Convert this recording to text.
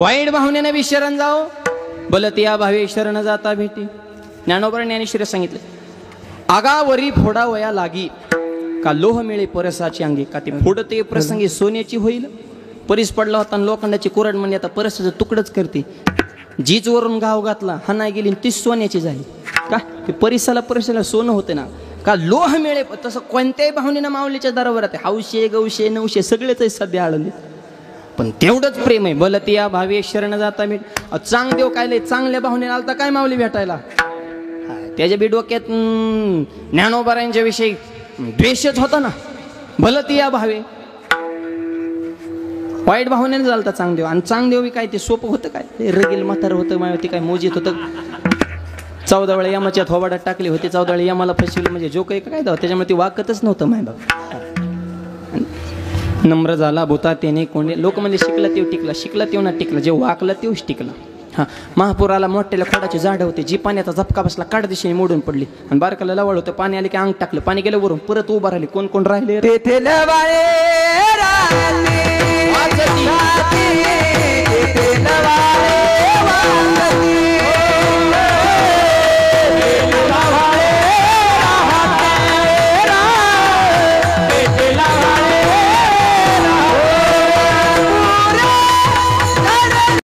वाईट भावनेने बी शरण जाओ बोलत या भावे शरण जाता भेटी। ज्ञानोबा ज्ञानेश्वर सांगितले आगावरी फोडा वया लागी का लोह मिळे परसाची अंगी का ते फोडते प्रसंगी सोन्याची होईल। परीस पडला होता लोखंडाची कुरड म्हणजे आता परसाचं तुकडच करते। जीज वरून गाव घातला हा नाही गेली तीच सोन्याची झाली का ते परिसाला सोनं होते ना का लोह मिळे। तसं कोणत्याही भावनेनं माऊलीच्या दरावर आहे हौशे गौशे नवशे सगळेच आहे सध्या आळंदीत पण तेवढंच प्रेम आहे। भलत या भावे शरण जाता भेट चांग देव काय लय चांगल्या भावनेने आलता काय माऊली भेटायला त्याच्या बी डोक्यात ज्ञानोबारांच्या विषयी द्वेषच होता ना। भलत या भावे वाईट भावनेने चालता चांगदेव आणि चांगदेव बी काय ते सोपं होतं काय रगील म्हातार होतं माहिती काय मोजीत होतं 14 वेळा यमाच्या थोबाडात टाकले होते 14 वेळा यमाला फसविलं म्हणजे जो काही काय त्याच्यामुळे ती वाकतच नव्हतं माय बाबा। नम्र झाला भूता त्याने कोणी लोक म्हणजे शिकला तेव टिकला शिकला तेव ना टिकला जे वाकला तेवच टिकला। हा महापुराला मोठ्याला खोडाचे झाड होते जी पाण्याचा झपका बसला काढ दिशेने मोडून पडली आणि बारकाला लवळ होतं पाणी आले की अंग टाकलं पाणी गेलं वरून परत उभा राहिले कोण कोण राहिले तेथे